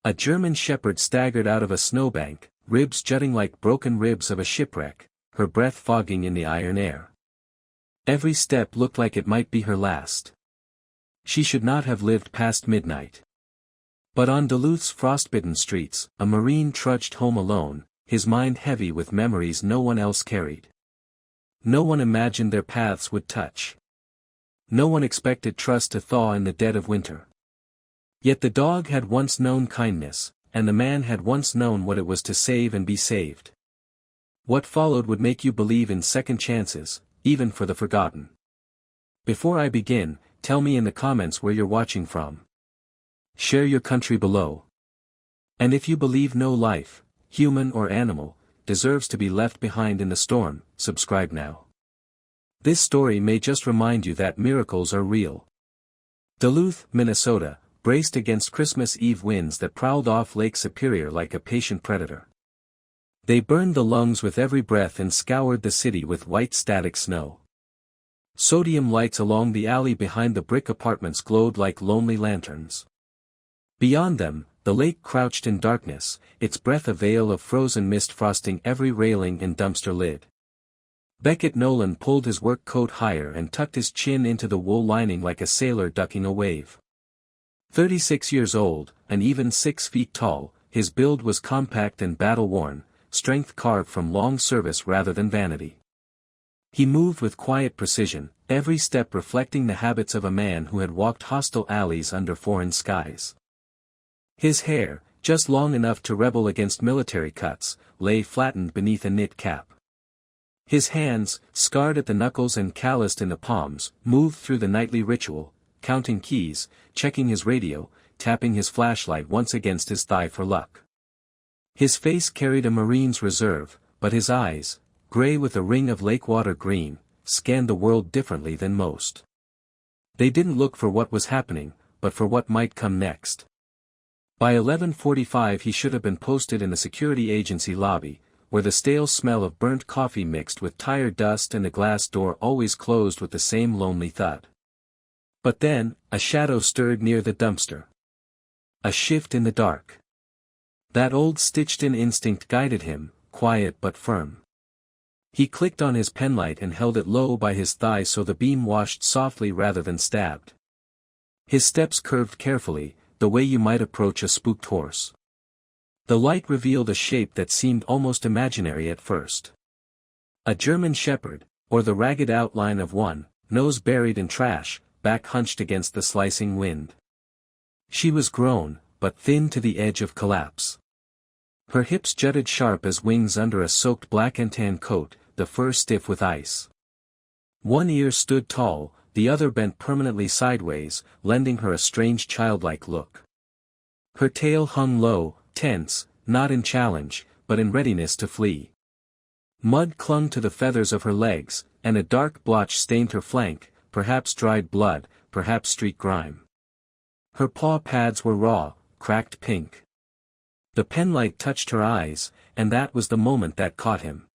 A German shepherd staggered out of a snowbank, ribs jutting like broken ribs of a shipwreck, her breath fogging in the iron air. Every step looked like it might be her last. She should not have lived past midnight. But on Duluth's frostbitten streets, a Marine trudged home alone, his mind heavy with memories no one else carried. No one imagined their paths would touch. No one expected trust to thaw in the dead of winter. Yet the dog had once known kindness, and the man had once known what it was to save and be saved. What followed would make you believe in second chances, even for the forgotten. Before I begin, tell me in the comments where you're watching from. Share your country below. And if you believe no life, human or animal, deserves to be left behind in the storm, subscribe now. This story may just remind you that miracles are real. Duluth, Minnesota, braced against Christmas Eve winds that prowled off Lake Superior like a patient predator. They burned the lungs with every breath and scoured the city with white static snow. Sodium lights along the alley behind the brick apartments glowed like lonely lanterns. Beyond them, the lake crouched in darkness, its breath a veil of frozen mist frosting every railing and dumpster lid. Beckett Nolan pulled his work coat higher and tucked his chin into the wool lining like a sailor ducking a wave. 36 years old, and even 6 feet tall, his build was compact and battle-worn, strength carved from long service rather than vanity. He moved with quiet precision, every step reflecting the habits of a man who had walked hostile alleys under foreign skies. His hair, just long enough to rebel against military cuts, lay flattened beneath a knit cap. His hands, scarred at the knuckles and calloused in the palms, moved through the nightly ritual, counting keys, checking his radio, tapping his flashlight once against his thigh for luck. His face carried a Marine's reserve, but his eyes, gray with a ring of lakewater green, scanned the world differently than most. They didn't look for what was happening, but for what might come next. By 11:45 he should have been posted in the security agency lobby, where the stale smell of burnt coffee mixed with tire dust and the glass door always closed with the same lonely thud. But then, a shadow stirred near the dumpster. A shift in the dark. That old stitched-in instinct guided him, quiet but firm. He clicked on his penlight and held it low by his thigh so the beam washed softly rather than stabbed. His steps curved carefully, the way you might approach a spooked horse. The light revealed a shape that seemed almost imaginary at first. A German shepherd, or the ragged outline of one, nose buried in trash, back hunched against the slicing wind. She was grown, but thin to the edge of collapse. Her hips jutted sharp as wings under a soaked black and tan coat, the fur stiff with ice. One ear stood tall, the other bent permanently sideways, lending her a strange childlike look. Her tail hung low, tense, not in challenge, but in readiness to flee. Mud clung to the feathers of her legs, and a dark blotch stained her flank, perhaps dried blood, perhaps street grime. Her paw pads were raw, cracked pink. The penlight touched her eyes, and that was the moment that caught him.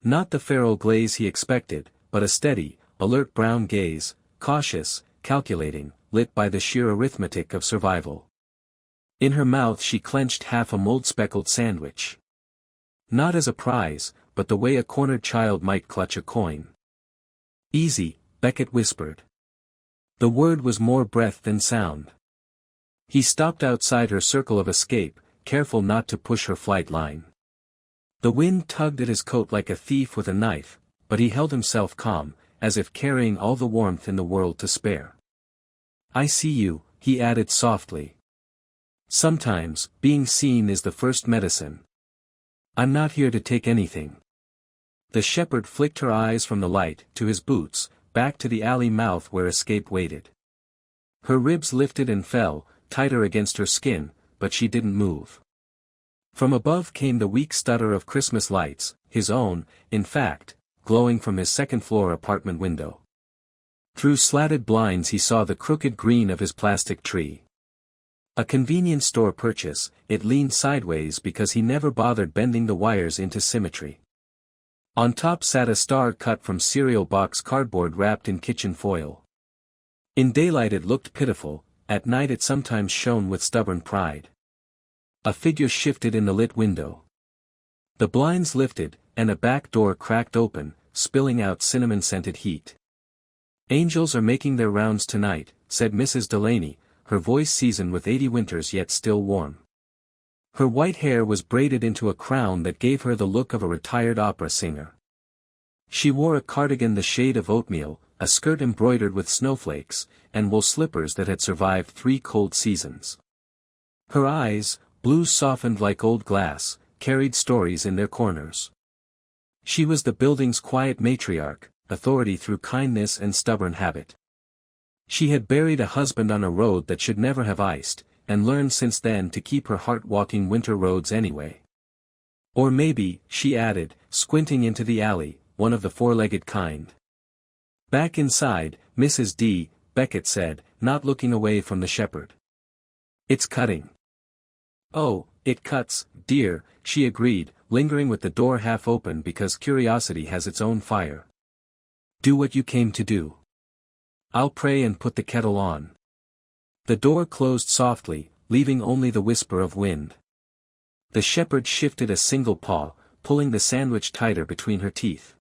Not the feral glaze he expected, but a steady, alert brown gaze, cautious, calculating, lit by the sheer arithmetic of survival. In her mouth she clenched half a mold-speckled sandwich. Not as a prize, but the way a cornered child might clutch a coin. "Easy," Beckett whispered. The word was more breath than sound. He stopped outside her circle of escape, careful not to push her flight line. The wind tugged at his coat like a thief with a knife, but he held himself calm, as if carrying all the warmth in the world to spare. "I see you," he added softly. "Sometimes, being seen is the first medicine. I'm not here to take anything." The shepherd flicked her eyes from the light, to his boots, back to the alley mouth where escape waited. Her ribs lifted and fell, tighter against her skin, but she didn't move. From above came the weak stutter of Christmas lights, his own, in fact, glowing from his second-floor apartment window. Through slatted blinds he saw the crooked green of his plastic tree. A convenience store purchase, it leaned sideways because he never bothered bending the wires into symmetry. On top sat a star cut from cereal box cardboard wrapped in kitchen foil. In daylight it looked pitiful, at night it sometimes shone with stubborn pride. A figure shifted in the lit window. The blinds lifted, and a back door cracked open, spilling out cinnamon-scented heat. "Angels are making their rounds tonight," said Mrs. Delaney, her voice seasoned with 80 winters yet still warm. Her white hair was braided into a crown that gave her the look of a retired opera singer. She wore a cardigan the shade of oatmeal, a skirt embroidered with snowflakes, and wool slippers that had survived 3 cold seasons. Her eyes, blue softened like old glass, carried stories in their corners. She was the building's quiet matriarch, authority through kindness and stubborn habit. She had buried a husband on a road that should never have iced, and learned since then to keep her heart walking winter roads anyway. Or maybe, she added, squinting into the alley, one of the four-legged kind. "Back inside, Mrs. D," Beckett said, not looking away from the shepherd. "It's cutting." "Oh, it cuts, dear," she agreed, lingering with the door half open because curiosity has its own fire. "Do what you came to do. I'll pray and put the kettle on." The door closed softly, leaving only the whisper of wind. The shepherd shifted a single paw, pulling the sandwich tighter between her teeth.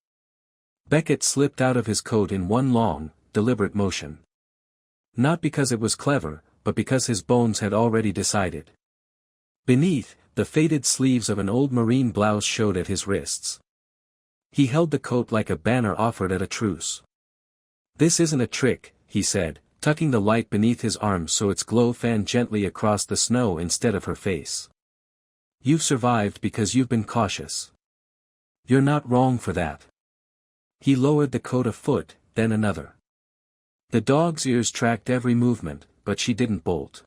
Beckett slipped out of his coat in one long, deliberate motion. Not because it was clever, but because his bones had already decided. Beneath, the faded sleeves of an old marine blouse showed at his wrists. He held the coat like a banner offered at a truce. "This isn't a trick," he said, tucking the light beneath his arm so its glow fanned gently across the snow instead of her face. "You've survived because you've been cautious. You're not wrong for that." He lowered the coat a foot, then another. The dog's ears tracked every movement, but she didn't bolt.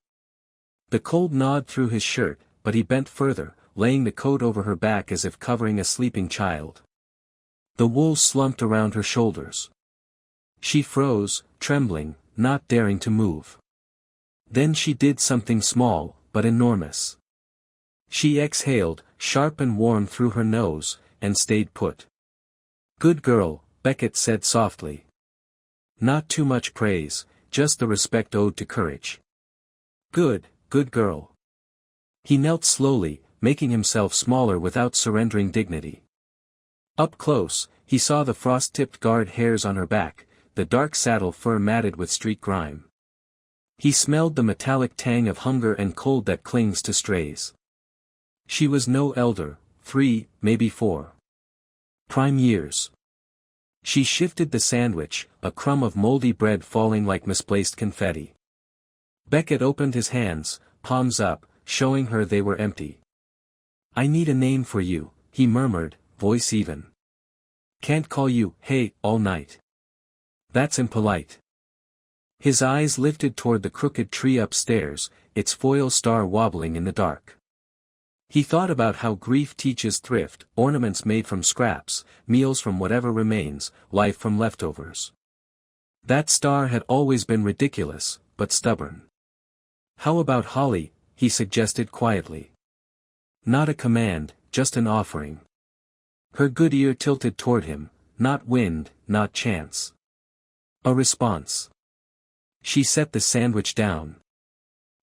The cold gnawed through his shirt, but he bent further, laying the coat over her back as if covering a sleeping child. The wool slumped around her shoulders. She froze, trembling, not daring to move. Then she did something small, but enormous. She exhaled, sharp and warm through her nose, and stayed put. "Good girl," Beckett said softly. Not too much praise, just the respect owed to courage. Good girl." He knelt slowly, making himself smaller without surrendering dignity. Up close, he saw the frost-tipped guard hairs on her back, the dark saddle fur matted with streak grime. He smelled the metallic tang of hunger and cold that clings to strays. She was no elder, 3, maybe 4. Prime years. She shifted the sandwich, a crumb of moldy bread falling like misplaced confetti. Beckett opened his hands, palms up, showing her they were empty. "I need a name for you," he murmured, voice even. "Can't call you, hey, all night. That's impolite." His eyes lifted toward the crooked tree upstairs, its foil star wobbling in the dark. He thought about how grief teaches thrift, ornaments made from scraps, meals from whatever remains, life from leftovers. That star had always been ridiculous, but stubborn. "How about holly?" he suggested quietly. Not a command, just an offering. Her good ear tilted toward him, not wind, not chance. A response. She set the sandwich down.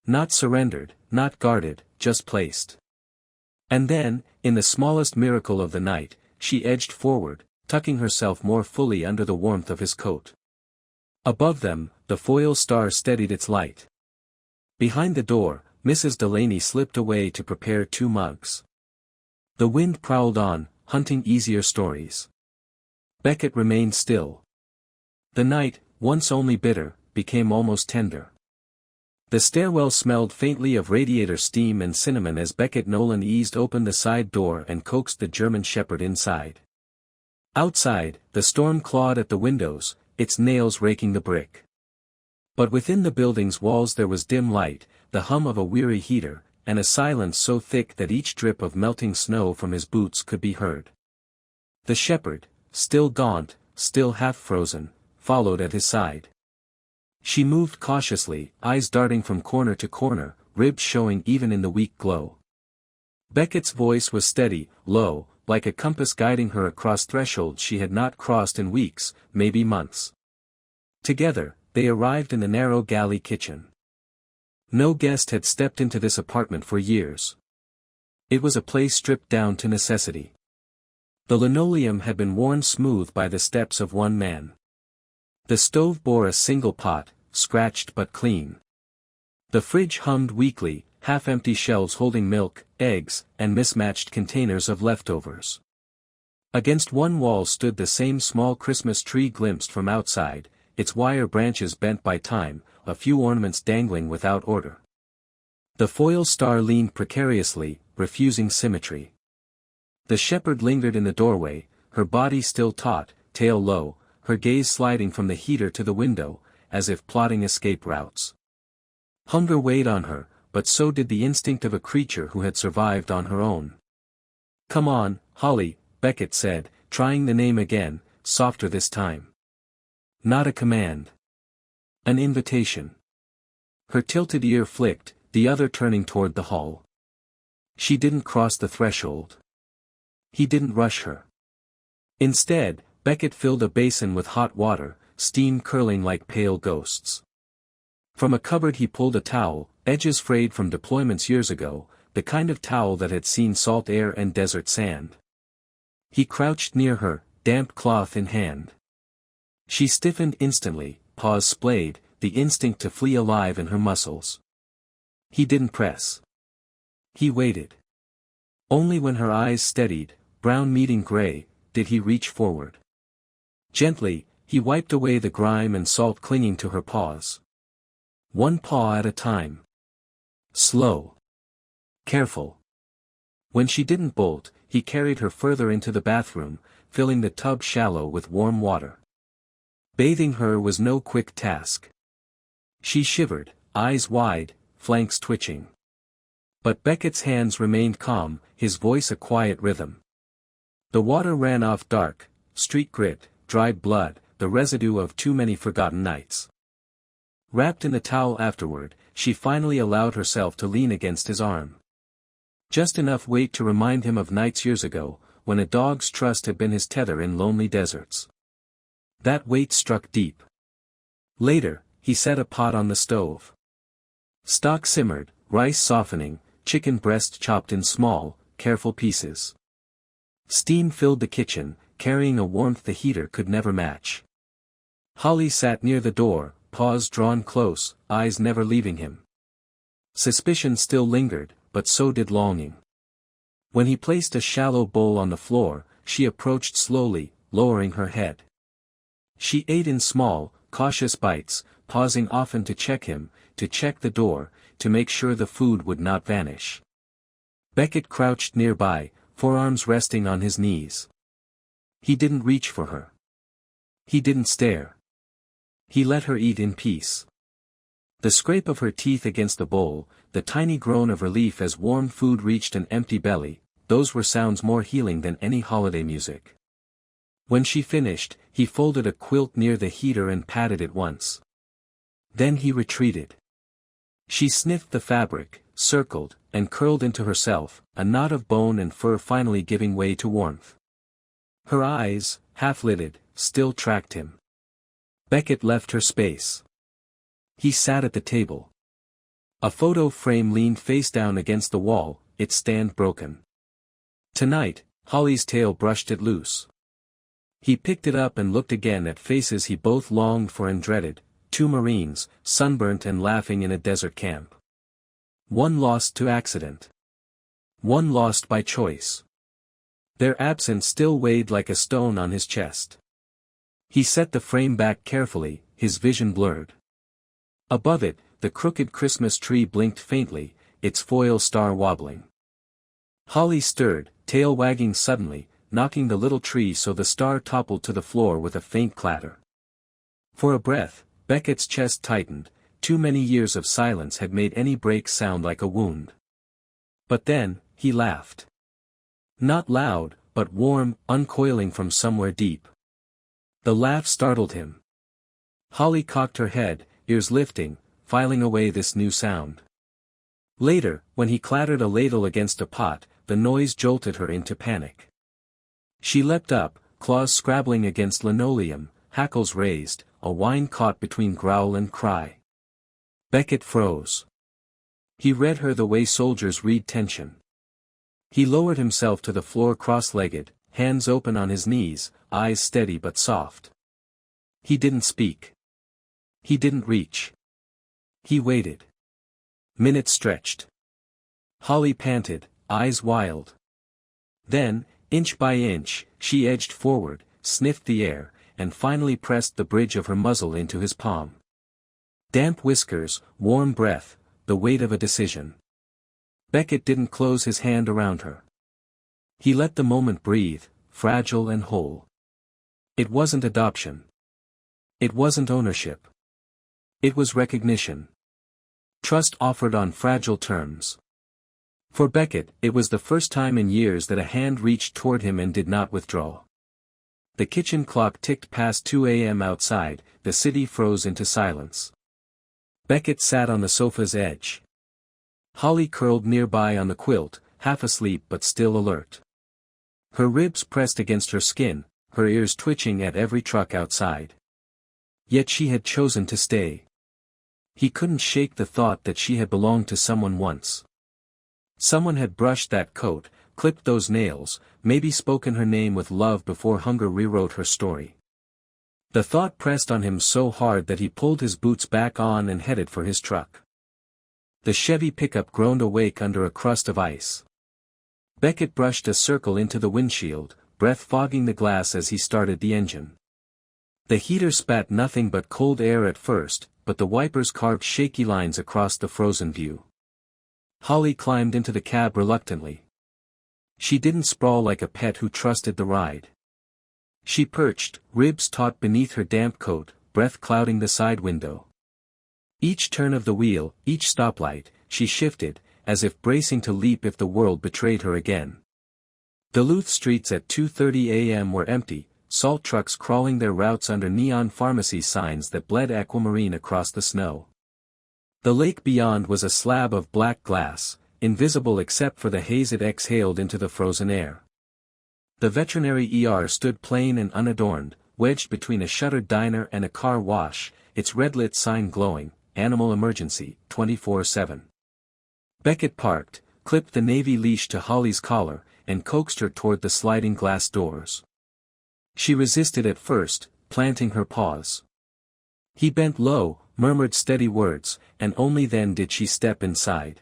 Not surrendered, not guarded, just placed. And then, in the smallest miracle of the night, she edged forward, tucking herself more fully under the warmth of his coat. Above them, the foil star steadied its light. Behind the door, Mrs. Delaney slipped away to prepare 2 mugs. The wind prowled on, hunting easier stories. Beckett remained still. The night, once only bitter, became almost tender. The stairwell smelled faintly of radiator steam and cinnamon as Beckett Nolan eased open the side door and coaxed the German shepherd inside. Outside, the storm clawed at the windows, its nails raking the brick. But within the building's walls there was dim light, the hum of a weary heater, and a silence so thick that each drip of melting snow from his boots could be heard. The shepherd, still gaunt, still half-frozen, followed at his side. She moved cautiously, eyes darting from corner to corner, ribs showing even in the weak glow. Beckett's voice was steady, low, like a compass guiding her across thresholds she had not crossed in weeks, maybe months. Together, they arrived in the narrow galley kitchen. No guest had stepped into this apartment for years. It was a place stripped down to necessity. The linoleum had been worn smooth by the steps of one man. The stove bore a single pot, scratched but clean. The fridge hummed weakly, half-empty shelves holding milk, eggs, and mismatched containers of leftovers. Against one wall stood the same small Christmas tree glimpsed from outside, its wire branches bent by time, a few ornaments dangling without order. The foil star leaned precariously, refusing symmetry. The shepherd lingered in the doorway, her body still taut, tail low, her gaze sliding from the heater to the window, as if plotting escape routes. Hunger weighed on her, but so did the instinct of a creature who had survived on her own. "Come on, Holly," Beckett said, trying the name again, softer this time. Not a command. An invitation. Her tilted ear flicked, the other turning toward the hall. She didn't cross the threshold. He didn't rush her. Instead, Beckett filled a basin with hot water, steam curling like pale ghosts. From a cupboard he pulled a towel, edges frayed from deployments years ago, the kind of towel that had seen salt air and desert sand. He crouched near her, damp cloth in hand. She stiffened instantly, paws splayed, the instinct to flee alive in her muscles. He didn't press. He waited. Only when her eyes steadied, brown meeting gray, did he reach forward. Gently, he wiped away the grime and salt clinging to her paws. One paw at a time. Slow. Careful. When she didn't bolt, he carried her further into the bathroom, filling the tub shallow with warm water. Bathing her was no quick task. She shivered, eyes wide, flanks twitching. But Beckett's hands remained calm, his voice a quiet rhythm. The water ran off dark, street grit, dried blood, the residue of too many forgotten nights. Wrapped in the towel afterward, she finally allowed herself to lean against his arm. Just enough weight to remind him of nights years ago, when a dog's trust had been his tether in lonely deserts. That weight struck deep. Later, he set a pot on the stove. Stock simmered, rice softening, chicken breast chopped in small, careful pieces. Steam filled the kitchen, carrying a warmth the heater could never match. Holly sat near the door, paws drawn close, eyes never leaving him. Suspicion still lingered, but so did longing. When he placed a shallow bowl on the floor, she approached slowly, lowering her head. She ate in small, cautious bites, pausing often to check him, to check the door, to make sure the food would not vanish. Beckett crouched nearby, forearms resting on his knees. He didn't reach for her. He didn't stare. He let her eat in peace. The scrape of her teeth against the bowl, the tiny groan of relief as warm food reached an empty belly, those were sounds more healing than any holiday music. When she finished, he folded a quilt near the heater and patted it once. Then he retreated. She sniffed the fabric, circled, and curled into herself, a knot of bone and fur finally giving way to warmth. Her eyes, half-lidded, still tracked him. Beckett left her space. He sat at the table. A photo frame leaned face down against the wall, its stand broken. Tonight, Holly's tail brushed it loose. He picked it up and looked again at faces he both longed for and dreaded, two Marines, sunburnt and laughing in a desert camp. One lost to accident. One lost by choice. Their absence still weighed like a stone on his chest. He set the frame back carefully, his vision blurred. Above it, the crooked Christmas tree blinked faintly, its foil star wobbling. Holly stirred, tail wagging suddenly, knocking the little tree so the star toppled to the floor with a faint clatter. For a breath, Beckett's chest tightened, too many years of silence had made any break sound like a wound. But then, he laughed. Not loud, but warm, uncoiling from somewhere deep. The laugh startled him. Holly cocked her head, ears lifting, filing away this new sound. Later, when he clattered a ladle against a pot, the noise jolted her into panic. She leapt up, claws scrabbling against linoleum, hackles raised, a whine caught between growl and cry. Beckett froze. He read her the way soldiers read tension. He lowered himself to the floor cross-legged, hands open on his knees, eyes steady but soft. He didn't speak. He didn't reach. He waited. Minutes stretched. Holly panted, eyes wild. Then, inch by inch, she edged forward, sniffed the air, and finally pressed the bridge of her muzzle into his palm. Damp whiskers, warm breath, the weight of a decision. Beckett didn't close his hand around her. He let the moment breathe, fragile and whole. It wasn't adoption. It wasn't ownership. It was recognition. Trust offered on fragile terms. For Beckett, it was the first time in years that a hand reached toward him and did not withdraw. The kitchen clock ticked past 2 a.m. outside, the city froze into silence. Beckett sat on the sofa's edge. Holly curled nearby on the quilt, half asleep but still alert. Her ribs pressed against her skin, her ears twitching at every truck outside. Yet she had chosen to stay. He couldn't shake the thought that she had belonged to someone once. Someone had brushed that coat, clipped those nails, maybe spoken her name with love before hunger rewrote her story. The thought pressed on him so hard that he pulled his boots back on and headed for his truck. The Chevy pickup groaned awake under a crust of ice. Beckett brushed a circle into the windshield, breath fogging the glass as he started the engine. The heater spat nothing but cold air at first, but the wipers carved shaky lines across the frozen view. Holly climbed into the cab reluctantly. She didn't sprawl like a pet who trusted the ride. She perched, ribs taut beneath her damp coat, breath clouding the side window. Each turn of the wheel, each stoplight, she shifted, as if bracing to leap if the world betrayed her again. Duluth streets at 2:30 a.m. were empty, salt trucks crawling their routes under neon pharmacy signs that bled aquamarine across the snow. The lake beyond was a slab of black glass, invisible except for the haze it exhaled into the frozen air. The veterinary ER stood plain and unadorned, wedged between a shuttered diner and a car wash, its red-lit sign glowing, Animal Emergency, 24/7. Beckett parked, clipped the navy leash to Holly's collar, and coaxed her toward the sliding glass doors. She resisted at first, planting her paws. He bent low, murmured steady words, and only then did she step inside.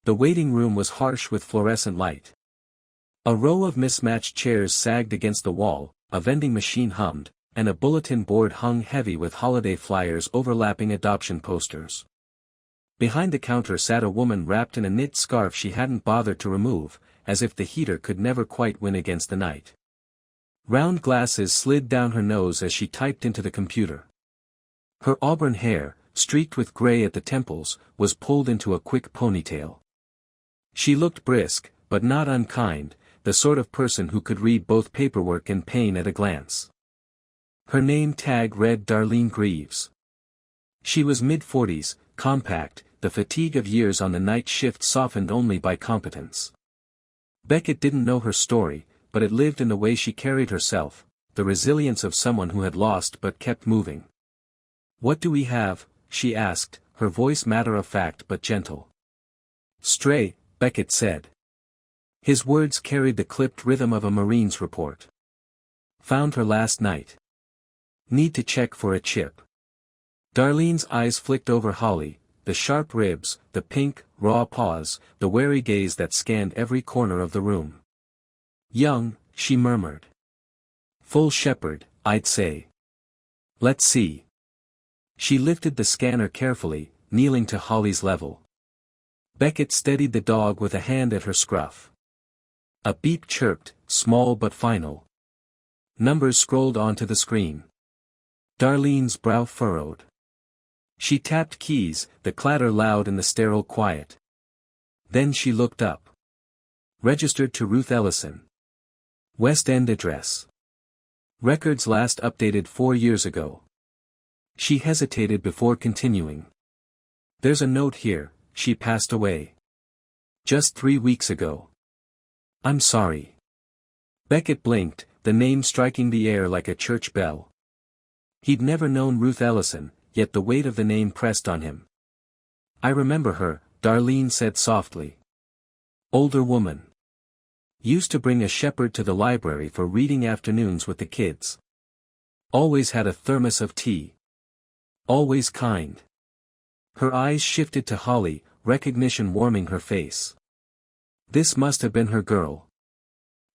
The waiting room was harsh with fluorescent light. A row of mismatched chairs sagged against the wall, a vending machine hummed, and a bulletin board hung heavy with holiday flyers overlapping adoption posters. Behind the counter sat a woman wrapped in a knit scarf she hadn't bothered to remove, as if the heater could never quite win against the night. Round glasses slid down her nose as she typed into the computer. Her auburn hair, streaked with gray at the temples, was pulled into a quick ponytail. She looked brisk, but not unkind, the sort of person who could read both paperwork and pain at a glance. Her name tag read Darlene Greaves. She was mid-40s, compact, the fatigue of years on the night shift softened only by competence. Beckett didn't know her story, but it lived in the way she carried herself, the resilience of someone who had lost but kept moving. "What do we have?" she asked, her voice matter-of-fact but gentle. "Stray," Beckett said. His words carried the clipped rhythm of a Marine's report. "Found her last night. Need to check for a chip." Darlene's eyes flicked over Holly, the sharp ribs, the pink, raw paws, the wary gaze that scanned every corner of the room. "Young," she murmured. "Full shepherd, I'd say. Let's see." She lifted the scanner carefully, kneeling to Holly's level. Beckett steadied the dog with a hand at her scruff. A beep chirped, small but final. Numbers scrolled onto the screen. Darlene's brow furrowed. She tapped keys, the clatter loud in the sterile quiet. Then she looked up. Registered to Ruth Ellison. West End address. Records last updated 4 years ago. She hesitated before continuing. "There's a note here, she passed away. Just 3 weeks ago. I'm sorry." Beckett blinked, the name striking the air like a church bell. He'd never known Ruth Ellison, yet the weight of the name pressed on him. "I remember her," Darlene said softly. "Older woman. Used to bring a shepherd to the library for reading afternoons with the kids. Always had a thermos of tea. Always kind. Her eyes shifted to Holly, recognition warming her face. This must have been her girl.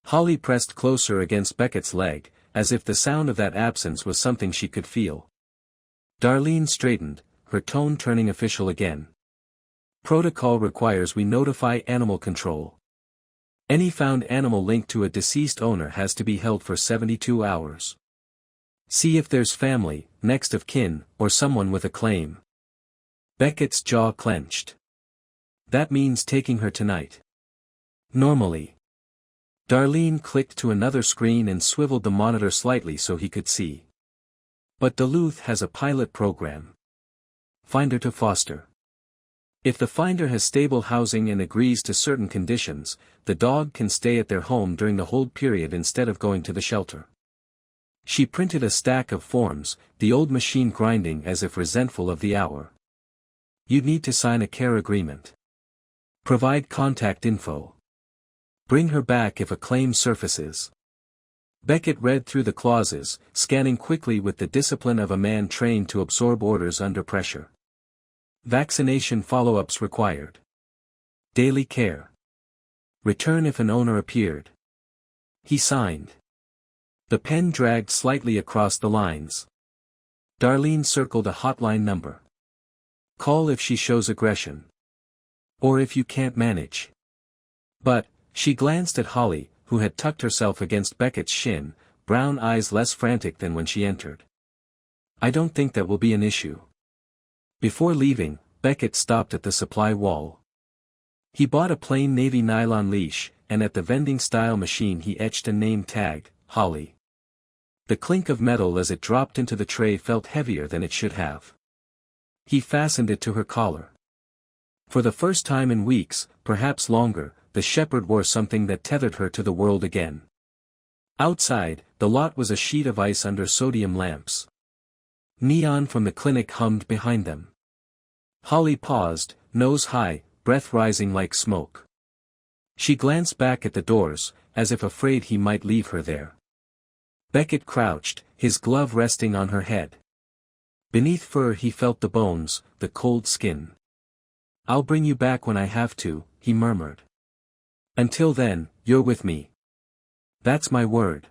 Holly pressed closer against Beckett's leg, as if the sound of that absence was something she could feel. Darlene straightened, her tone turning official again. Protocol requires we notify animal control. Any found animal linked to a deceased owner has to be held for 72 hours. See if there's family, next of kin, or someone with a claim. Beckett's jaw clenched. That means taking her tonight. Normally. Darlene clicked to another screen and swiveled the monitor slightly so he could see. But Duluth has a pilot program. Finder to foster. If the finder has stable housing and agrees to certain conditions, the dog can stay at their home during the hold period instead of going to the shelter. She printed a stack of forms, the old machine grinding as if resentful of the hour. You'd need to sign a care agreement. Provide contact info. Bring her back if a claim surfaces. Beckett read through the clauses, scanning quickly with the discipline of a man trained to absorb orders under pressure. Vaccination follow-ups required. Daily care. Return if an owner appeared. He signed. The pen dragged slightly across the lines. Darlene circled a hotline number. Call if she shows aggression. Or if you can't manage. But, she glanced at Holly, who had tucked herself against Beckett's shin, brown eyes less frantic than when she entered. I don't think that will be an issue. Before leaving, Beckett stopped at the supply wall. He bought a plain navy nylon leash, and at the vending-style machine he etched a name tag, Holly. The clink of metal as it dropped into the tray felt heavier than it should have. He fastened it to her collar. For the first time in weeks, perhaps longer, the shepherd wore something that tethered her to the world again. Outside, the lot was a sheet of ice under sodium lamps. Neon from the clinic hummed behind them. Holly paused, nose high, breath rising like smoke. She glanced back at the doors, as if afraid he might leave her there. Beckett crouched, his glove resting on her head. Beneath fur he felt the bones, the cold skin. I'll bring you back when I have to, he murmured. Until then, you're with me. That's my word.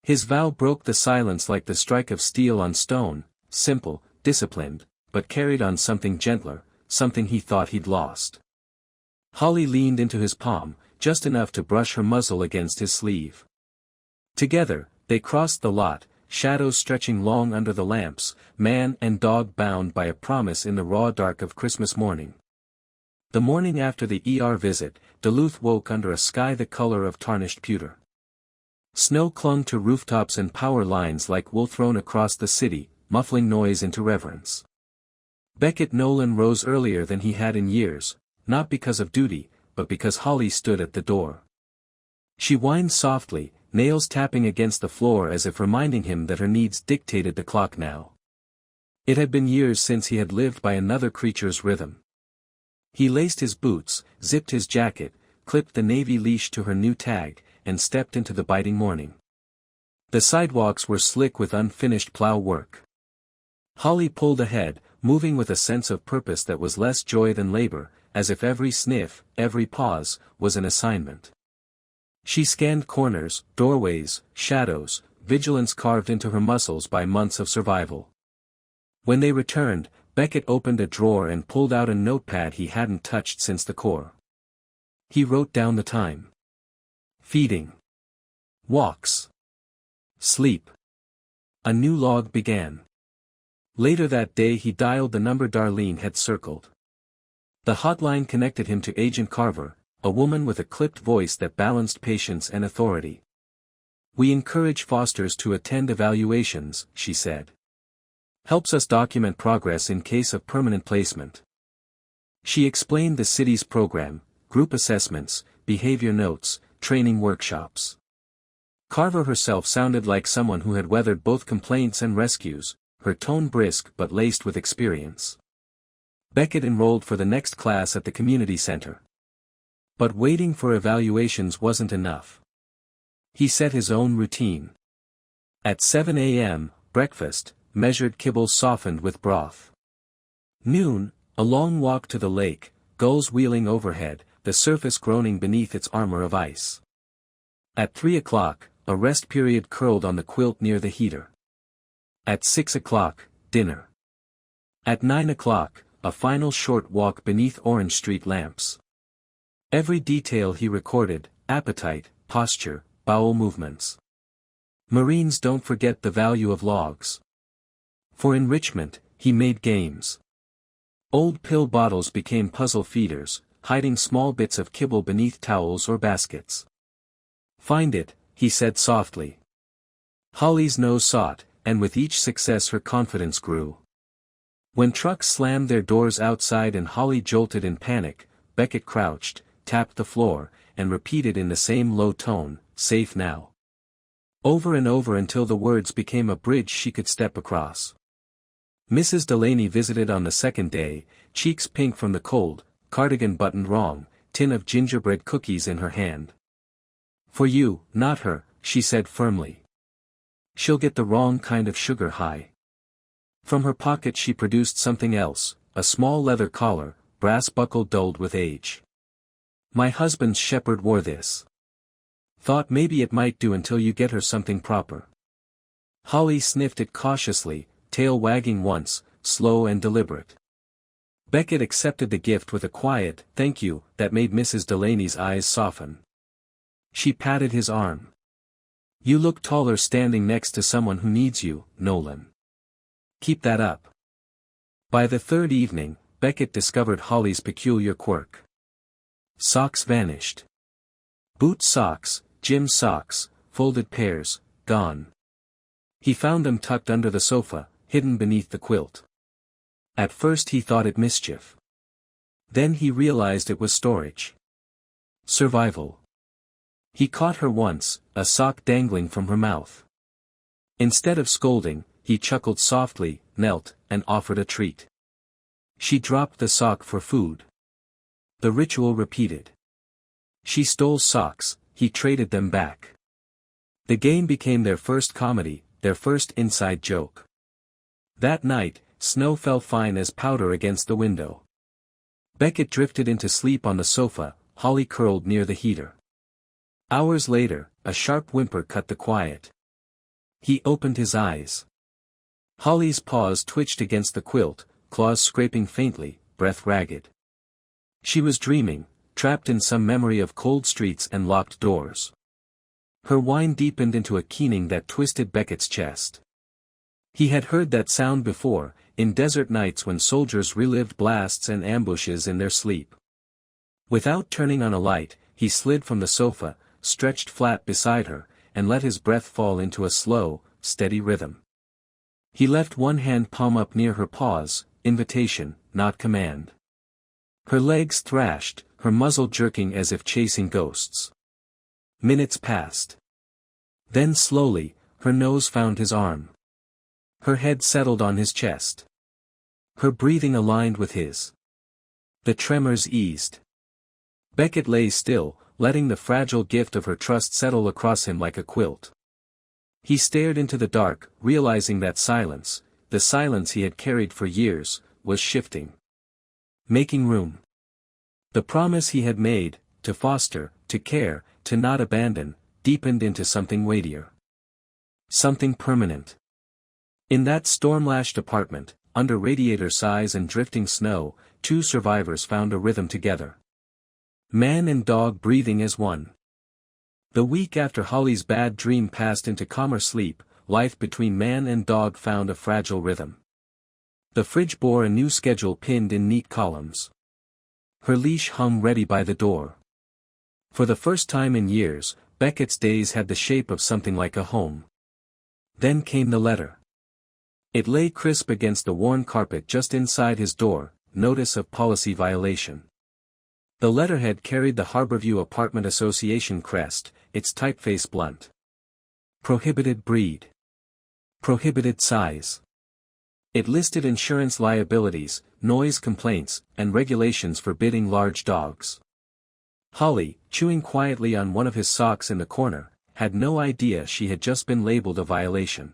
His vow broke the silence like the strike of steel on stone, simple, disciplined, but carried on something gentler, something he thought he'd lost. Holly leaned into his palm, just enough to brush her muzzle against his sleeve. Together, they crossed the lot, shadows stretching long under the lamps, man and dog bound by a promise in the raw dark of Christmas morning. The morning after the ER visit, Duluth woke under a sky the color of tarnished pewter. Snow clung to rooftops and power lines like wool thrown across the city, muffling noise into reverence. Beckett Nolan rose earlier than he had in years, not because of duty, but because Holly stood at the door. She whined softly, nails tapping against the floor as if reminding him that her needs dictated the clock now. It had been years since he had lived by another creature's rhythm. He laced his boots, zipped his jacket, clipped the navy leash to her new tag, and stepped into the biting morning. The sidewalks were slick with unfinished plow work. Holly pulled ahead, moving with a sense of purpose that was less joy than labor, as if every sniff, every pause, was an assignment. She scanned corners, doorways, shadows, vigilance carved into her muscles by months of survival. When they returned, Beckett opened a drawer and pulled out a notepad he hadn't touched since the Corps. He wrote down the time. Feeding. Walks. Sleep. A new log began. Later that day he dialed the number Darlene had circled. The hotline connected him to Agent Carver, a woman with a clipped voice that balanced patience and authority. We encourage fosters to attend evaluations, she said. Helps us document progress in case of permanent placement. She explained the city's program, group assessments, behavior notes, training workshops. Carver herself sounded like someone who had weathered both complaints and rescues, her tone brisk but laced with experience. Beckett enrolled for the next class at the community center. But waiting for evaluations wasn't enough. He set his own routine. At 7 a.m., breakfast, measured kibble softened with broth. Noon, a long walk to the lake, gulls wheeling overhead, the surface groaning beneath its armor of ice. At 3 o'clock, a rest period curled on the quilt near the heater. At 6 o'clock, dinner. At 9 o'clock, a final short walk beneath Orange Street lamps. Every detail he recorded: appetite, posture, bowel movements. Marines don't forget the value of logs. For enrichment, he made games. Old pill bottles became puzzle feeders, hiding small bits of kibble beneath towels or baskets. "Find it," he said softly. Holly's nose sought, and with each success her confidence grew. When trucks slammed their doors outside and Holly jolted in panic, Beckett crouched, tapped the floor, and repeated in the same low tone, "Safe now." Over and over until the words became a bridge she could step across. Mrs. Delaney visited on the second day, cheeks pink from the cold, cardigan buttoned wrong, tin of gingerbread cookies in her hand. "For you, not her," she said firmly. "She'll get the wrong kind of sugar high." From her pocket she produced something else, a small leather collar, brass buckle dulled with age. "My husband's shepherd wore this. Thought maybe it might do until you get her something proper." Holly sniffed it cautiously, tail wagging once, slow and deliberate. Beckett accepted the gift with a quiet "thank you" that made Mrs. Delaney's eyes soften. She patted his arm. "You look taller standing next to someone who needs you, Nolan. Keep that up." By the third evening, Beckett discovered Holly's peculiar quirk. Socks vanished. Boot socks, gym socks, folded pairs, gone. He found them tucked under the sofa, hidden beneath the quilt. At first he thought it mischief. Then he realized it was storage. Survival. He caught her once, a sock dangling from her mouth. Instead of scolding, he chuckled softly, knelt, and offered a treat. She dropped the sock for food. The ritual repeated. She stole socks, he traded them back. The game became their first comedy, their first inside joke. That night, snow fell fine as powder against the window. Beckett drifted into sleep on the sofa, Holly curled near the heater. Hours later, a sharp whimper cut the quiet. He opened his eyes. Holly's paws twitched against the quilt, claws scraping faintly, breath ragged. She was dreaming, trapped in some memory of cold streets and locked doors. Her whine deepened into a keening that twisted Beckett's chest. He had heard that sound before, in desert nights when soldiers relived blasts and ambushes in their sleep. Without turning on a light, he slid from the sofa, stretched flat beside her, and let his breath fall into a slow, steady rhythm. He left one hand palm up near her paws, invitation, not command. Her legs thrashed, her muzzle jerking as if chasing ghosts. Minutes passed. Then slowly, her nose found his arm. Her head settled on his chest. Her breathing aligned with his. The tremors eased. Beckett lay still, letting the fragile gift of her trust settle across him like a quilt. He stared into the dark, realizing that silence, the silence he had carried for years, was shifting. Making room. The promise he had made, to foster, to care, to not abandon, deepened into something weightier. Something permanent. In that storm-lashed apartment, under radiator sighs and drifting snow, two survivors found a rhythm together. Man and dog breathing as one. The week after Holly's bad dream passed into calmer sleep, life between man and dog found a fragile rhythm. The fridge bore a new schedule pinned in neat columns. Her leash hung ready by the door. For the first time in years, Beckett's days had the shape of something like a home. Then came the letter. It lay crisp against the worn carpet just inside his door, notice of policy violation. The letterhead carried the Harborview Apartment Association crest, its typeface blunt. Prohibited breed. Prohibited size. It listed insurance liabilities, noise complaints, and regulations forbidding large dogs. Holly, chewing quietly on one of his socks in the corner, had no idea she had just been labeled a violation.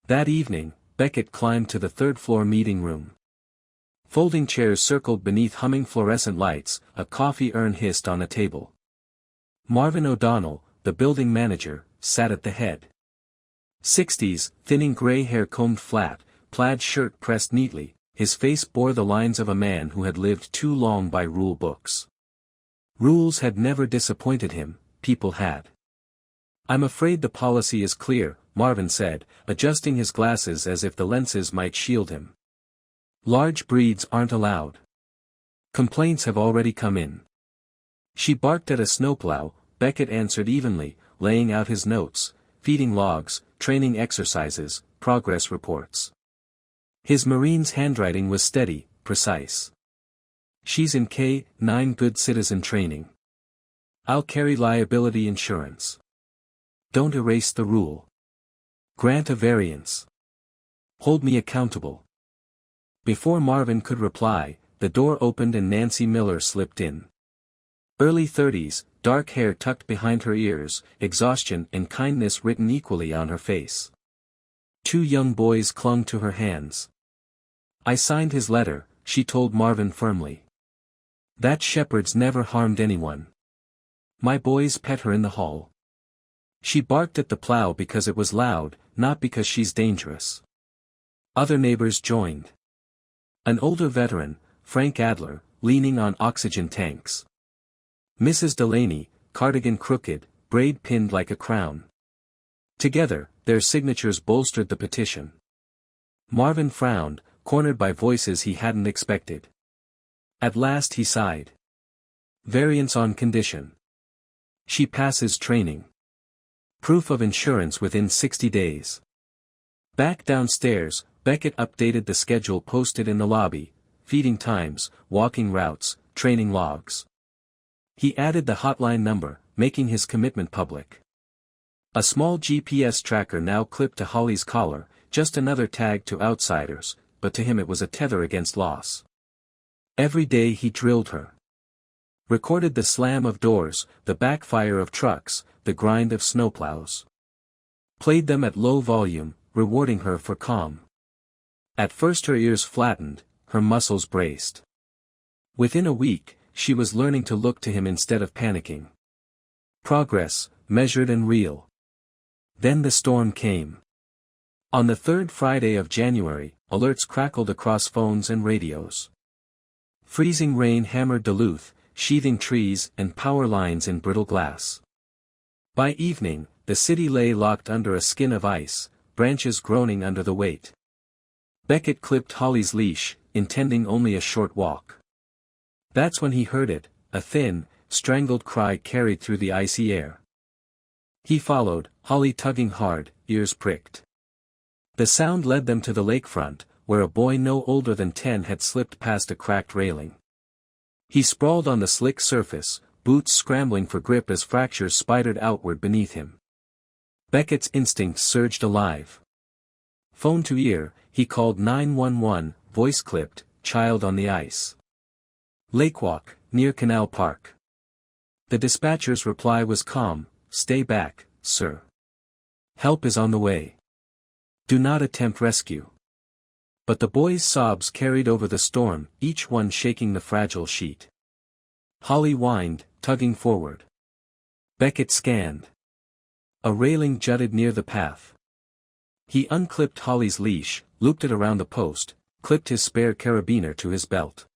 That evening, Beckett climbed to the third-floor meeting room. Folding chairs circled beneath humming fluorescent lights, a coffee urn hissed on a table. Marvin O'Donnell, the building manager, sat at the head. 60s, thinning gray hair combed flat, plaid shirt pressed neatly, his face bore the lines of a man who had lived too long by rule books. Rules had never disappointed him, people had. "I'm afraid the policy is clear," Marvin said, adjusting his glasses as if the lenses might shield him. "Large breeds aren't allowed. Complaints have already come in." She barked at a snowplow. Beckett answered evenly, laying out his notes, feeding logs, training exercises, progress reports. His Marine's handwriting was steady, precise. "She's in K-9 good citizen training. I'll carry liability insurance. Don't erase the rule. Grant a variance. Hold me accountable." Before Marvin could reply, the door opened and Nancy Miller slipped in. Early 30s, dark hair tucked behind her ears, exhaustion and kindness written equally on her face. Two young boys clung to her hands. "I signed his letter," she told Marvin firmly. "That shepherd's never harmed anyone. My boys pet her in the hall. She barked at the plow because it was loud, not because she's dangerous." Other neighbors joined. An older veteran, Frank Adler, leaning on oxygen tanks. Mrs. Delaney, cardigan crooked, braid pinned like a crown. Together, their signatures bolstered the petition. Marvin frowned, cornered by voices he hadn't expected. At last he sighed. "Variance on condition. She passes training. Proof of insurance within 60 days. Back downstairs, Beckett updated the schedule posted in the lobby, feeding times, walking routes, training logs. He added the hotline number, making his commitment public. A small GPS tracker now clipped to Holly's collar, just another tag to outsiders, but to him it was a tether against loss. Every day he drilled her. Recorded the slam of doors, the backfire of trucks, the grind of snowplows. Played them at low volume, rewarding her for calm. At first her ears flattened, her muscles braced. Within a week, she was learning to look to him instead of panicking. Progress, measured and real. Then the storm came. On the third Friday of January, alerts crackled across phones and radios. Freezing rain hammered Duluth, sheathing trees and power lines in brittle glass. By evening, the city lay locked under a skin of ice, branches groaning under the weight. Beckett clipped Holly's leash, intending only a short walk. That's when he heard it, a thin, strangled cry carried through the icy air. He followed, Holly tugging hard, ears pricked. The sound led them to the lakefront, where a boy no older than 10 had slipped past a cracked railing. He sprawled on the slick surface, boots scrambling for grip as fractures spidered outward beneath him. Beckett's instincts surged alive. Phone to ear, he called 911, voice clipped, child on the ice. Lakewalk, near Canal Park. The dispatcher's reply was calm, "Stay back, sir. Help is on the way. Do not attempt rescue." But the boys' sobs carried over the storm, each one shaking the fragile sheet. Holly whined, tugging forward. Beckett scanned. A railing jutted near the path. He unclipped Holly's leash, looped it around the post, clipped his spare carabiner to his belt.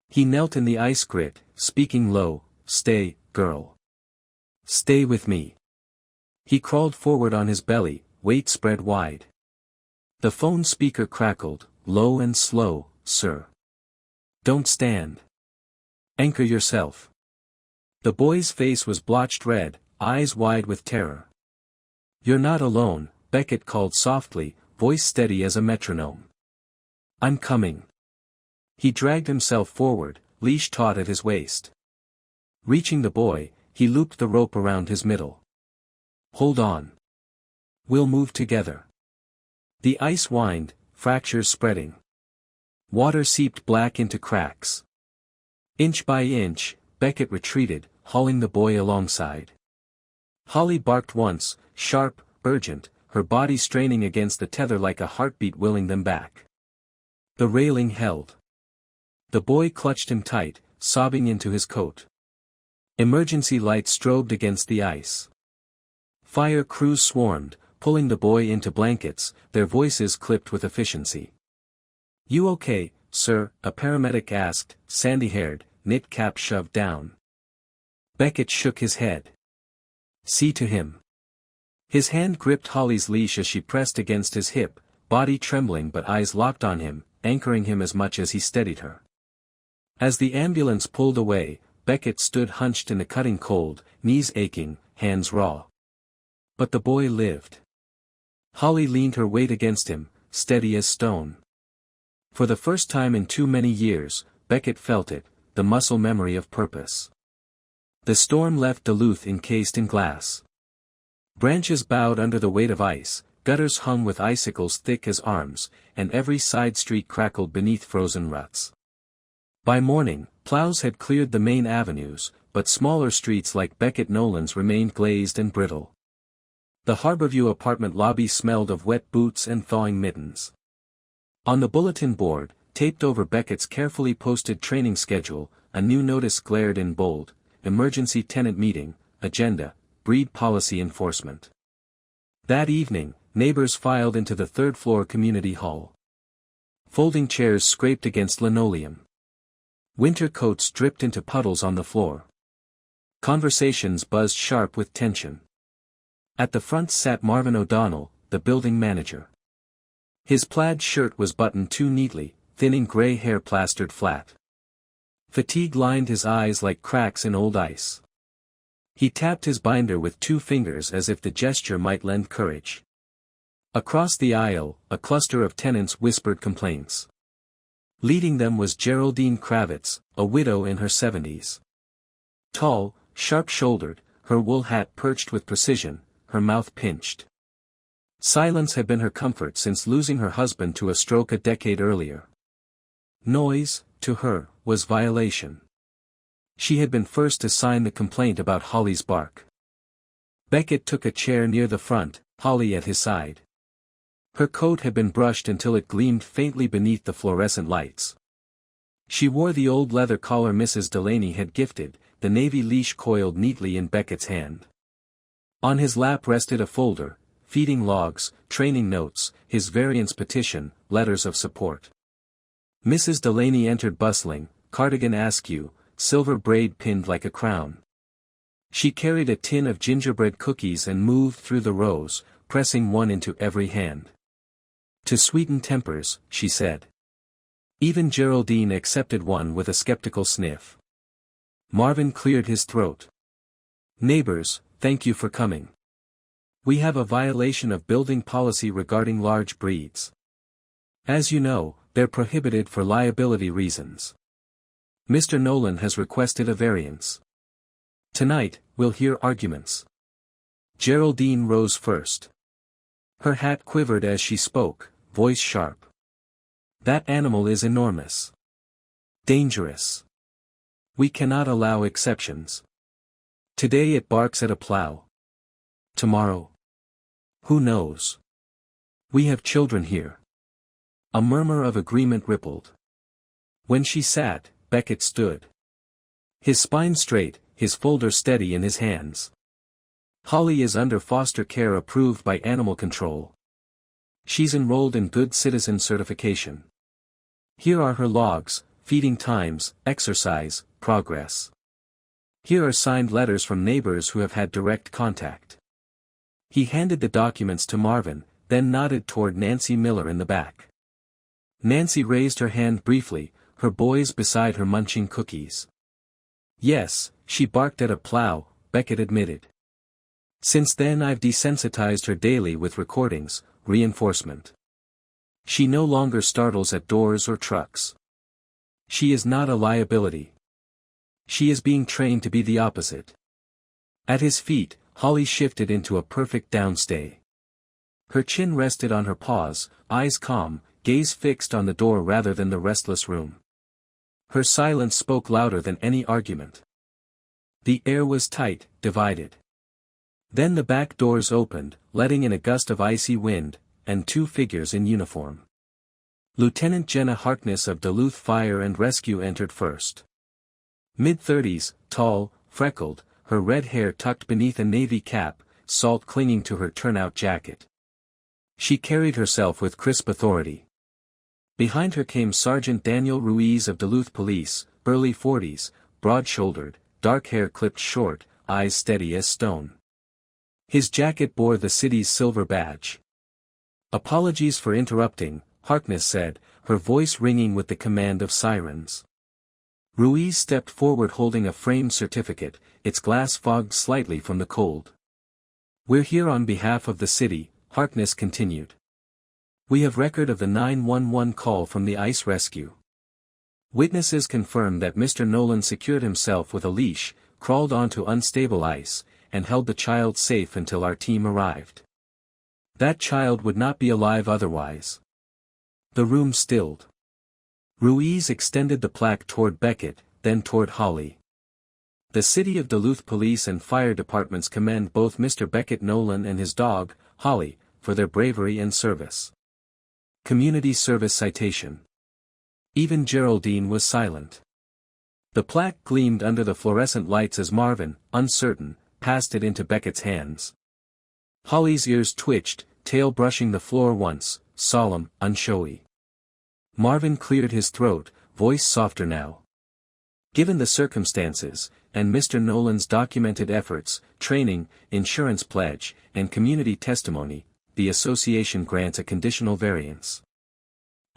He knelt in the ice grit, speaking low, "Stay, girl. Stay with me." He crawled forward on his belly, weight spread wide. The phone speaker crackled, "Low and slow, sir. Don't stand. Anchor yourself." The boy's face was blotched red, eyes wide with terror. "You're not alone," Beckett called softly, voice steady as a metronome. "I'm coming." He dragged himself forward, leash taut at his waist. Reaching the boy, he looped the rope around his middle. "Hold on. We'll move together." The ice whined, fractures spreading. Water seeped black into cracks. Inch by inch, Beckett retreated, hauling the boy alongside. Holly barked once, sharp, urgent, her body straining against the tether like a heartbeat willing them back. The railing held. The boy clutched him tight, sobbing into his coat. Emergency lights strobed against the ice. Fire crews swarmed, pulling the boy into blankets, their voices clipped with efficiency. "You okay, sir?" a paramedic asked, sandy-haired, knit cap shoved down. Beckett shook his head. "See to him." His hand gripped Holly's leash as she pressed against his hip, body trembling but eyes locked on him, anchoring him as much as he steadied her. As the ambulance pulled away, Beckett stood hunched in the cutting cold, knees aching, hands raw. But the boy lived. Holly leaned her weight against him, steady as stone. For the first time in too many years, Beckett felt it, the muscle memory of purpose. The storm left Duluth encased in glass. Branches bowed under the weight of ice, gutters hung with icicles thick as arms, and every side street crackled beneath frozen ruts. By morning, plows had cleared the main avenues, but smaller streets like Beckett Nolan's remained glazed and brittle. The Harborview apartment lobby smelled of wet boots and thawing mittens. On the bulletin board, taped over Beckett's carefully posted training schedule, a new notice glared in bold: emergency tenant meeting, agenda, breed policy enforcement. That evening, neighbors filed into the third-floor community hall. Folding chairs scraped against linoleum. Winter coats dripped into puddles on the floor. Conversations buzzed sharp with tension. At the front sat Marvin O'Donnell, the building manager. His plaid shirt was buttoned too neatly, thinning gray hair plastered flat. Fatigue lined his eyes like cracks in old ice. He tapped his binder with 2 fingers as if the gesture might lend courage. Across the aisle, a cluster of tenants whispered complaints. Leading them was Geraldine Kravitz, a widow in her 70s. Tall, sharp-shouldered, her wool hat perched with precision, her mouth pinched. Silence had been her comfort since losing her husband to a stroke a decade earlier. Noise, to her, was violation. She had been first to sign the complaint about Holly's bark. Beckett took a chair near the front, Holly at his side. Her coat had been brushed until it gleamed faintly beneath the fluorescent lights. She wore the old leather collar Mrs. Delaney had gifted, the navy leash coiled neatly in Beckett's hand. On his lap rested a folder, feeding logs, training notes, his variance petition, letters of support. Mrs. Delaney entered bustling, cardigan askew, silver braid pinned like a crown. She carried a tin of gingerbread cookies and moved through the rows, pressing one into every hand. "To sweeten tempers," she said. Even Geraldine accepted one with a skeptical sniff. Marvin cleared his throat. "Neighbors, thank you for coming. We have a violation of building policy regarding large breeds. As you know, they're prohibited for liability reasons. Mr. Nolan has requested a variance. Tonight, we'll hear arguments." Geraldine rose first. Her hat quivered as she spoke, voice sharp. "That animal is enormous. Dangerous. We cannot allow exceptions. Today it barks at a plow. Tomorrow. Who knows? We have children here." A murmur of agreement rippled. When she sat, Beckett stood. His spine straight, his folder steady in his hands. "Holly is under foster care approved by Animal Control. She's enrolled in Good Citizen certification. Here are her logs, feeding times, exercise, progress. Here are signed letters from neighbors who have had direct contact." He handed the documents to Marvin, then nodded toward Nancy Miller in the back. Nancy raised her hand briefly, her boys beside her munching cookies. "Yes, she barked at a plow," Beckett admitted. "Since then I've desensitized her daily with recordings, reinforcement. She no longer startles at doors or trucks. She is not a liability. She is being trained to be the opposite." At his feet, Holly shifted into a perfect downstay. Her chin rested on her paws, eyes calm, gaze fixed on the door rather than the restless room. Her silence spoke louder than any argument. The air was tight, divided. Then the back doors opened, letting in a gust of icy wind, and two figures in uniform. Lieutenant Jenna Harkness of Duluth Fire and Rescue entered first. Mid-30s, tall, freckled, her red hair tucked beneath a navy cap, salt clinging to her turnout jacket. She carried herself with crisp authority. Behind her came Sergeant Daniel Ruiz of Duluth Police, early 40s, broad-shouldered, dark hair clipped short, eyes steady as stone. His jacket bore the city's silver badge. "Apologies for interrupting," Harkness said, her voice ringing with the command of sirens. Ruiz stepped forward holding a framed certificate, its glass fogged slightly from the cold. "We're here on behalf of the city," Harkness continued. "We have record of the 911 call from the ice rescue. Witnesses confirm that Mr. Nolan secured himself with a leash, crawled onto unstable ice, and held the child safe until our team arrived. That child would not be alive otherwise." The room stilled. Ruiz extended the plaque toward Beckett, then toward Holly. "The City of Duluth Police and Fire Departments commend both Mr. Beckett Nolan and his dog, Holly, for their bravery and service. Community Service Citation." Even Geraldine was silent. The plaque gleamed under the fluorescent lights as Marvin, uncertain, passed it into Beckett's hands. Holly's ears twitched, tail brushing the floor once, solemn, unshowy. Marvin cleared his throat, voice softer now. "Given the circumstances, and Mr. Nolan's documented efforts, training, insurance pledge, and community testimony, the association grants a conditional variance.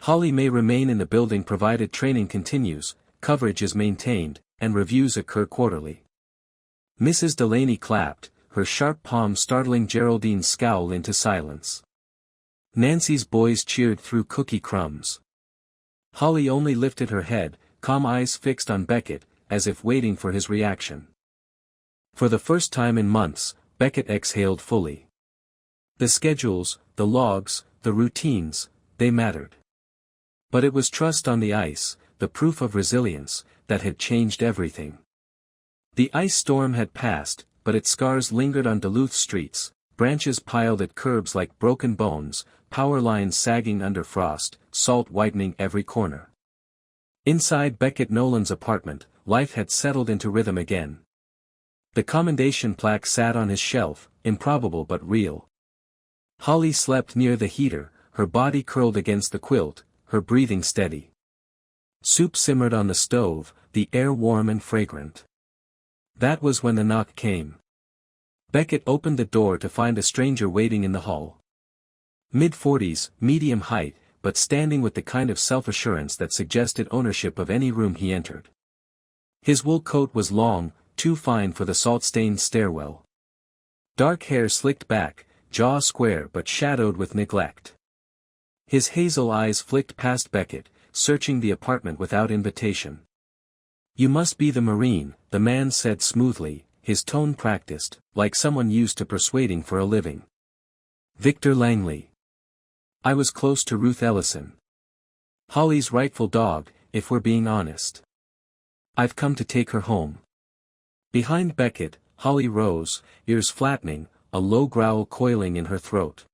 Holly may remain in the building provided training continues, coverage is maintained, and reviews occur quarterly." Mrs. Delaney clapped, her sharp palm startling Geraldine's scowl into silence. Nancy's boys cheered through cookie crumbs. Holly only lifted her head, calm eyes fixed on Beckett, as if waiting for his reaction. For the first time in months, Beckett exhaled fully. The schedules, the logs, the routines, they mattered. But it was trust on the ice, the proof of resilience, that had changed everything. The ice storm had passed, but its scars lingered on Duluth streets, branches piled at curbs like broken bones, power lines sagging under frost, salt whitening every corner. Inside Beckett Nolan's apartment, life had settled into rhythm again. The commendation plaque sat on his shelf, improbable but real. Holly slept near the heater, her body curled against the quilt, her breathing steady. Soup simmered on the stove, the air warm and fragrant. That was when the knock came. Beckett opened the door to find a stranger waiting in the hall. Mid-40s, medium height, but standing with the kind of self-assurance that suggested ownership of any room he entered. His wool coat was long, too fine for the salt-stained stairwell. Dark hair slicked back, jaw square but shadowed with neglect. His hazel eyes flicked past Beckett, searching the apartment without invitation. "You must be the Marine," the man said smoothly, his tone practiced, like someone used to persuading for a living. "Victor Langley. I was close to Ruth Ellison. Holly's rightful dog, if we're being honest. I've come to take her home." Behind Beckett, Holly rose, ears flattening, a low growl coiling in her throat.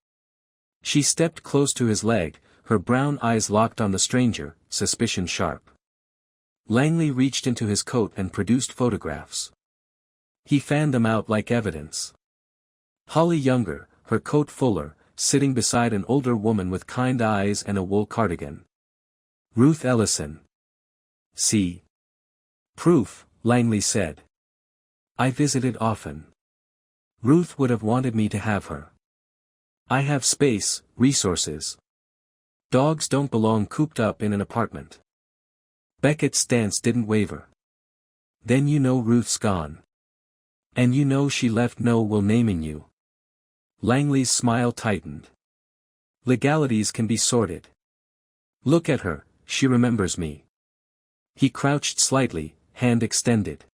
She stepped close to his leg, her brown eyes locked on the stranger, suspicion sharp. Langley reached into his coat and produced photographs. He fanned them out like evidence. Holly younger, her coat fuller, sitting beside an older woman with kind eyes and a wool cardigan. Ruth Ellison. "See. Proof," Langley said. "I visited often. Ruth would have wanted me to have her. I have space, resources. Dogs don't belong cooped up in an apartment." Beckett's stance didn't waver. "Then you know Ruth's gone. And you know she left no will naming you." Langley's smile tightened. "Legalities can be sorted. Look at her, she remembers me." He crouched slightly, hand extended.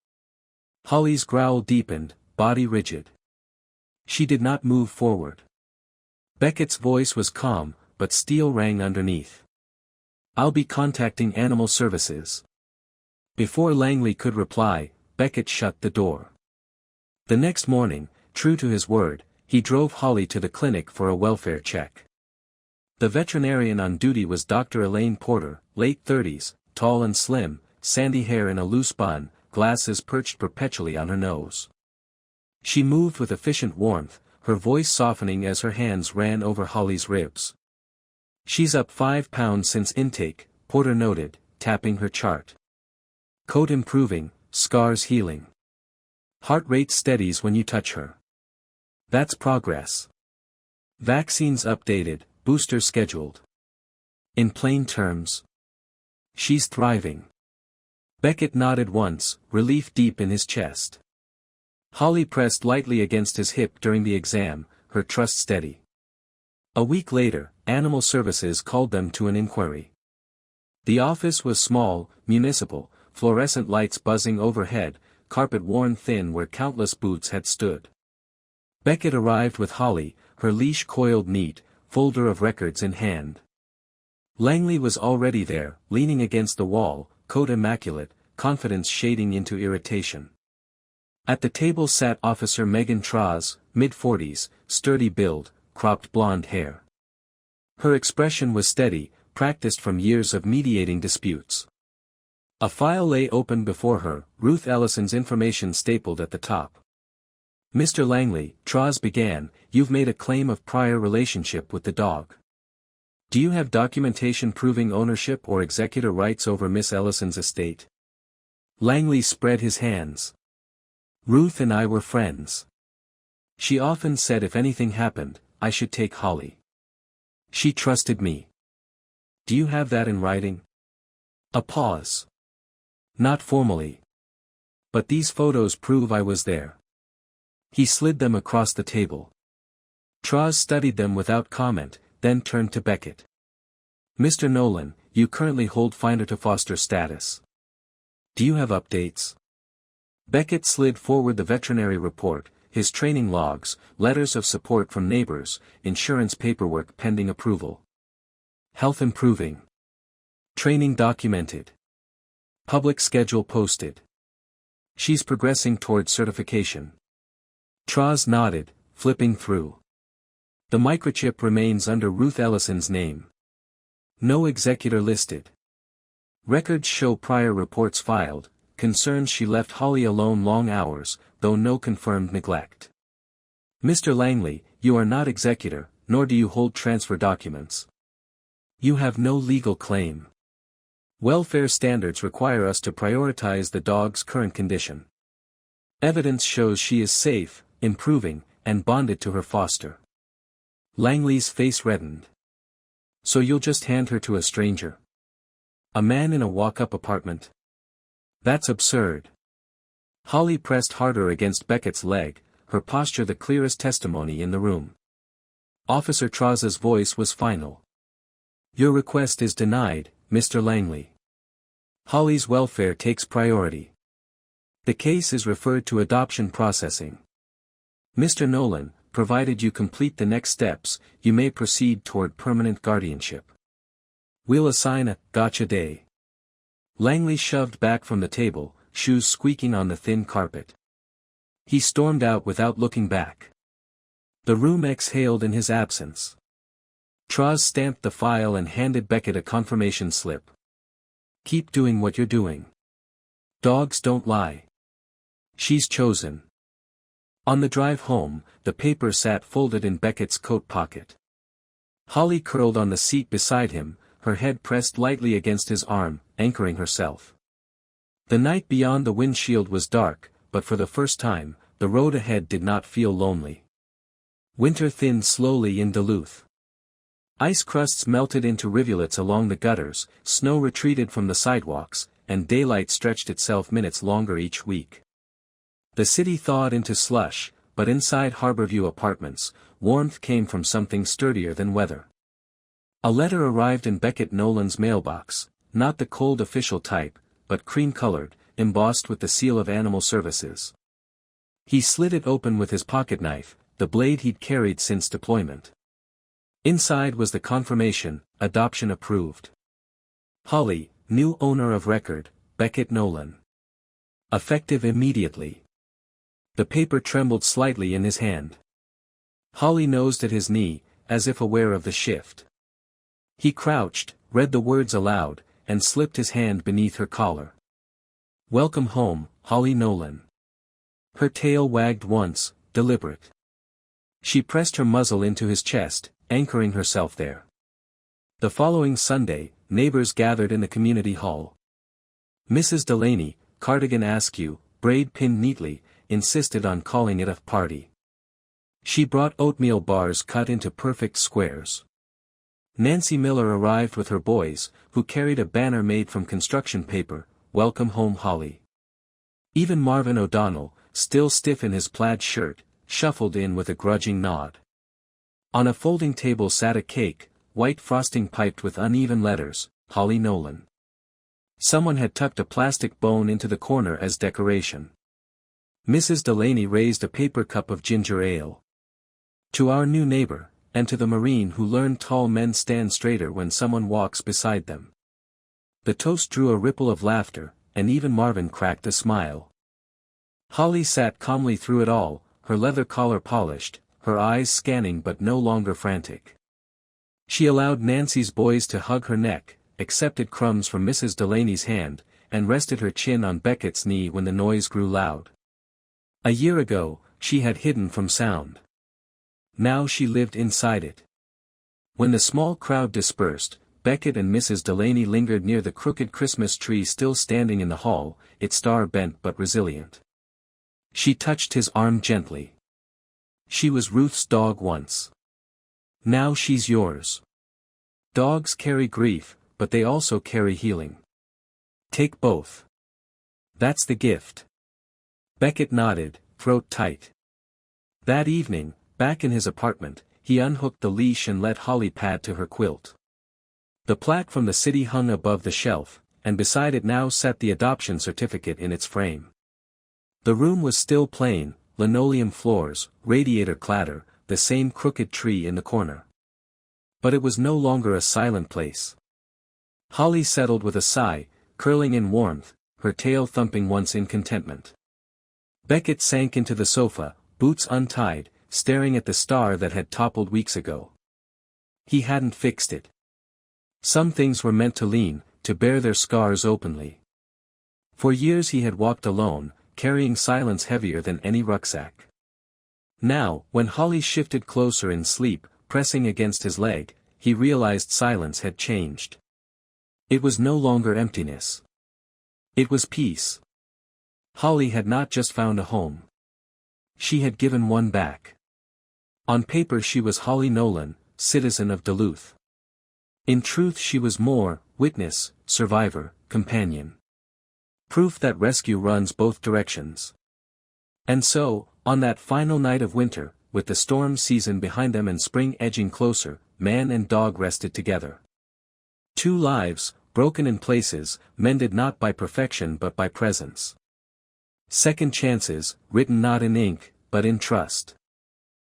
Holly's growl deepened, body rigid. She did not move forward. Beckett's voice was calm, but steel rang underneath. "I'll be contacting Animal Services." Before Langley could reply, Beckett shut the door. The next morning, true to his word, he drove Holly to the clinic for a welfare check. The veterinarian on duty was Dr. Elaine Porter, late 30s, tall and slim, sandy hair in a loose bun, glasses perched perpetually on her nose. She moved with efficient warmth, her voice softening as her hands ran over Holly's ribs. "She's up 5 pounds since intake," Porter noted, tapping her chart. "Coat improving, scars healing. Heart rate steadies when you touch her. That's progress. Vaccines updated, booster scheduled. In plain terms, she's thriving." Beckett nodded once, relief deep in his chest. Holly pressed lightly against his hip during the exam, her trust steady. A week later, Animal Services called them to an inquiry. The office was small, municipal, fluorescent lights buzzing overhead, carpet worn thin where countless boots had stood. Beckett arrived with Holly, her leash coiled neat, folder of records in hand. Langley was already there, leaning against the wall, coat immaculate, confidence shading into irritation. At the table sat Officer Megan Traz, mid-40s, sturdy build, cropped blonde hair. Her expression was steady, practiced from years of mediating disputes. A file lay open before her, Ruth Ellison's information stapled at the top. "Mr. Langley," Traz began, "you've made a claim of prior relationship with the dog. Do you have documentation proving ownership or executor rights over Miss Ellison's estate?" Langley spread his hands. "Ruth and I were friends. She often said if anything happened, I should take Holly. She trusted me. Do you have that in writing?" A pause. "Not formally. But these photos prove I was there." He slid them across the table. Traz studied them without comment, then turned to Beckett. "Mr. Nolan, you currently hold finder to foster status. Do you have updates?" Beckett slid forward the veterinary report, his training logs, letters of support from neighbors, insurance paperwork pending approval. "Health improving. Training documented. Public schedule posted. She's progressing toward certification." Traz nodded, flipping through. "The microchip remains under Ruth Ellison's name. No executor listed. Records show prior reports filed, concerns she left Holly alone long hours, though no confirmed neglect. Mr. Langley, you are not executor, nor do you hold transfer documents. You have no legal claim. Welfare standards require us to prioritize the dog's current condition. Evidence shows she is safe, improving, and bonded to her foster." Langley's face reddened. "So you'll just hand her to a stranger? A man in a walk-up apartment? That's absurd." Holly pressed harder against Beckett's leg, her posture the clearest testimony in the room. Officer Traz's voice was final. "Your request is denied, Mr. Langley. Holly's welfare takes priority. The case is referred to adoption processing. Mr. Nolan, provided you complete the next steps, you may proceed toward permanent guardianship. We'll assign a gotcha day." Langley shoved back from the table, shoes squeaking on the thin carpet. He stormed out without looking back. The room exhaled in his absence. Traz stamped the file and handed Beckett a confirmation slip. "Keep doing what you're doing. Dogs don't lie. She's chosen." On the drive home, the paper sat folded in Beckett's coat pocket. Holly curled on the seat beside him, her head pressed lightly against his arm, anchoring herself. The night beyond the windshield was dark, but for the first time, the road ahead did not feel lonely. Winter thinned slowly in Duluth. Ice crusts melted into rivulets along the gutters, snow retreated from the sidewalks, and daylight stretched itself minutes longer each week. The city thawed into slush, but inside Harborview Apartments, warmth came from something sturdier than weather. A letter arrived in Beckett Nolan's mailbox, not the cold official type, but cream-colored, embossed with the seal of Animal Services. He slid it open with his pocketknife, the blade he'd carried since deployment. Inside was the confirmation, adoption approved. Holly, new owner of record, Beckett Nolan. Effective immediately. The paper trembled slightly in his hand. Holly nosed at his knee, as if aware of the shift. He crouched, read the words aloud, and slipped his hand beneath her collar. "Welcome home, Holly Nolan." Her tail wagged once, deliberate. She pressed her muzzle into his chest, anchoring herself there. The following Sunday, neighbors gathered in the community hall. Mrs. Delaney, cardigan askew, braid pinned neatly, insisted on calling it a party. She brought oatmeal bars cut into perfect squares. Nancy Miller arrived with her boys, who carried a banner made from construction paper, "Welcome home Holly." Even Marvin O'Donnell, still stiff in his plaid shirt, shuffled in with a grudging nod. On a folding table sat a cake, white frosting piped with uneven letters, "Holly Nolan." Someone had tucked a plastic bone into the corner as decoration. Mrs. Delaney raised a paper cup of ginger ale. "To our new neighbor, and to the Marine who learned tall men stand straighter when someone walks beside them." The toast drew a ripple of laughter, and even Marvin cracked a smile. Holly sat calmly through it all, her leather collar polished, her eyes scanning but no longer frantic. She allowed Nancy's boys to hug her neck, accepted crumbs from Mrs. Delaney's hand, and rested her chin on Beckett's knee when the noise grew loud. A year ago, she had hidden from sound. Now she lived inside it. When the small crowd dispersed, Beckett and Mrs. Delaney lingered near the crooked Christmas tree still standing in the hall, its star bent but resilient. She touched his arm gently. "She was Ruth's dog once. Now she's yours." Dogs carry grief, but they also carry healing. Take both. That's the gift. Beckett nodded, throat tight. That evening, back in his apartment, he unhooked the leash and let Holly pad to her quilt. The plaque from the city hung above the shelf, and beside it now sat the adoption certificate in its frame. The room was still plain, linoleum floors, radiator clatter, the same crooked tree in the corner. But it was no longer a silent place. Holly settled with a sigh, curling in warmth, her tail thumping once in contentment. Beckett sank into the sofa, boots untied, staring at the star that had toppled weeks ago. He hadn't fixed it. Some things were meant to lean, to bear their scars openly. For years he had walked alone, carrying silence heavier than any rucksack. Now, when Holly shifted closer in sleep, pressing against his leg, he realized silence had changed. It was no longer emptiness. It was peace. Holly had not just found a home. She had given one back. On paper she was Holly Nolan, citizen of Duluth. In truth she was more, witness, survivor, companion. Proof that rescue runs both directions. And so, on that final night of winter, with the storm season behind them and spring edging closer, man and dog rested together. Two lives, broken in places, mended not by perfection but by presence. Second chances, written not in ink, but in trust.